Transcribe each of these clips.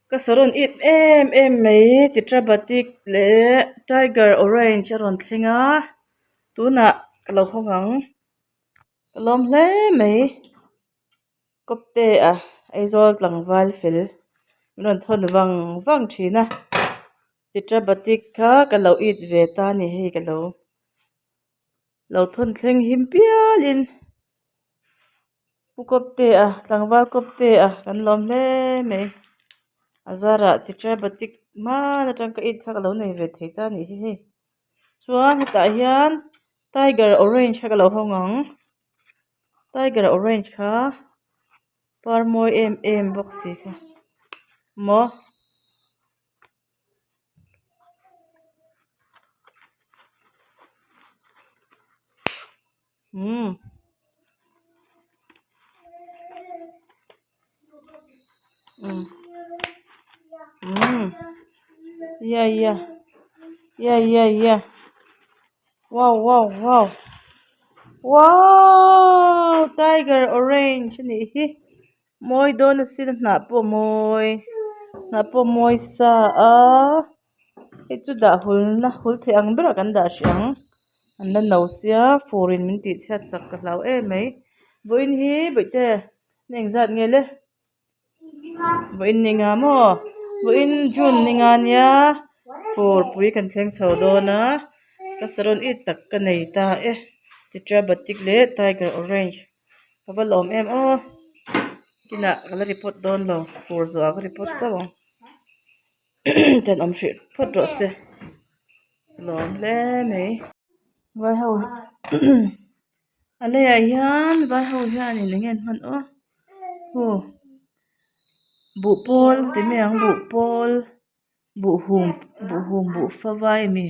Kasaron it em mai chitra batik le tiger orange aron thlenga tuna kalo khowang kalom hle mai kopte a aizol tlangwal fel ron thon wang thina chitra batik kha kalo it ve ta ni hei kalo lo thon thleng him pialin kopte a tlangwal kopte a kan lom hle mai azara chitra batik mana tangka it kha kalo nei ve thei ta ni hi chuan hetah hian tiger orange kha kalo hawng tiger orange kha par mawi em bawk si kha mo yeah wow tiger orange ni hi moi don sin na po moi sa a chu da hul the ang bera kan da siang anna no sia foreign min ti chat sak ka lau e mai boin hi boite neng zat nge le boin ninga mo boin jun ninga nia for pui kan thleng chho do na kasaron it tak ka nei ta e chitra batik le tiger orange kabalom em o kina kala report don lo for zo ag report chawang ten om shit phot ro se lom le mai vai ho ale ya hian vai ho hian in ngen man o hu bu pol ti me ang bu pol bu hum bu fa vai mi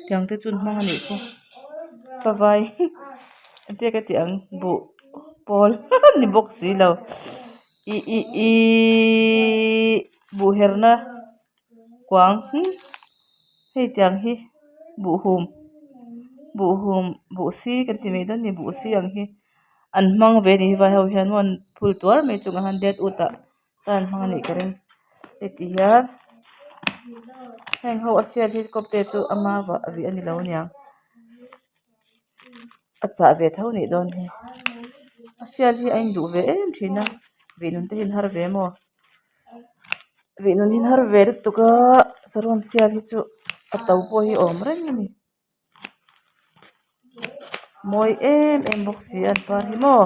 tiang te chun hmang ani ko fa vai ante ka ti ang bu pol ni box si lo i bu herna kwang hei tiang hi bu hum bu si kan ti me don ni bu si ang hi an hmang ve ni vai ho hian mon phul tuar me chunga han det uta tan hmang ni karing eti hian heng ho asia hi kopte chu ama wa avi ani lo nia acha ve tho ni don hi asia hi ain du ve em thina vinun te hin har ve mo vinun hin har ve tuka saron sia hi chu atau po hi om reng ni moi em bok si an par hi mo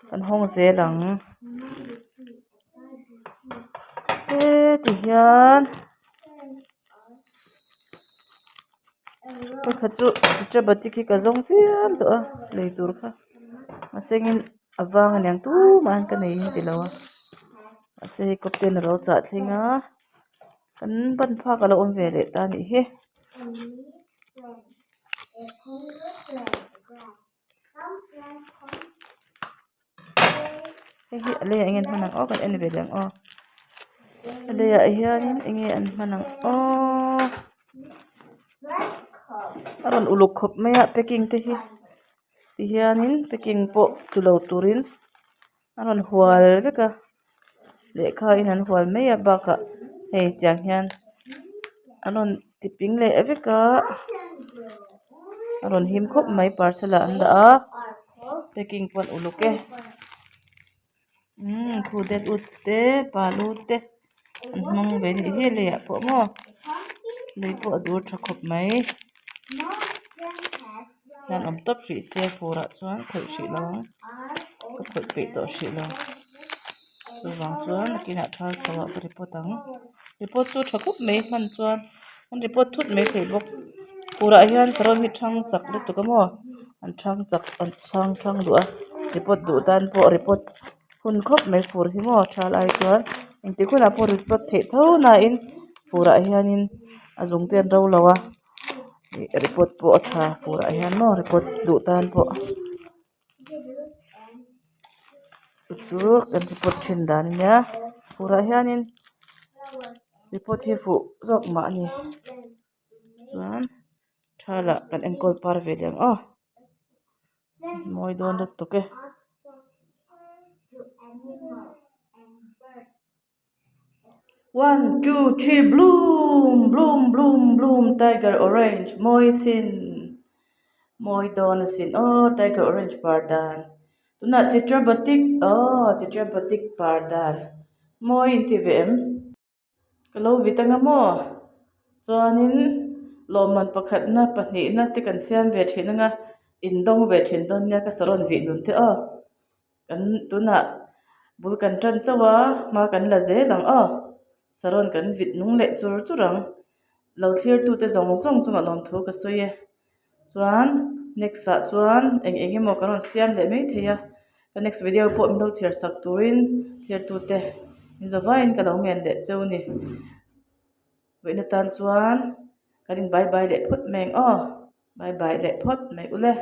kan hong zelang ti hian ko khachu chitra batik hi ka zong chiam to a leitur kha asengin awang anyang tu man ka nei ti lawa ase kopten ro cha thlinga kan ban pha ka lo om ve le ta ni hi hi ale ingen manang o kan en ve lang o ale ya hian enge an manang o aron uluk khop maya packing te hi ti hianin packing po tulo turin aron hual veka lekha in an hual maya baka hei tiang hian aron tipping le veka aron him khop mai parcela an da a packing pon uluke khudet utte palu te an hmang ve ni hi le ya po mo leipo adur tha khop mai nan om top hri se fura chuan khoi hri lawang ka khoi pe to hri lo chuwang chuan kina thal chawa ka report ang report chu tha khop mai man chuan an report thut mai thei bawk fura hian saron hi thang chak le tu ka mo an thang du a report du tan po report hun khop mai fur hi mo thal ai chuan engti khuna po report thei tho na in fura hianin azung ten ro lawa report po atha fura hian mo report du tan po chu kan report thin dan nia fura hianin report hi fu zok ma ni chuan thala kan enkol par ve lem moi don lut to ke 1 2 3 bloom bloom bloom bloom tiger orange moi sin moi don sin tiger orange pardan tuna chitra batik chitra batik pardan moi intivem kalau vitanga mo chuanin lawman pakhat na pahnih na te kan siam ve thin anga indong ve thin don nia ka saron vi nun te kan tuna bul kan tran chawa ma kan la ze lang saron kan vit nung le chur churang lo thlir tu te zong zong chunga lon thu ka soye chuan next a chuan eng emaw karon siam le mai theia ka next video pawh mi lo thlir sak turin thlir tu te zawain ka lo ngen de cheu ni weina tan chuan kanin bye bye le phut meng bye bye le phut mai ule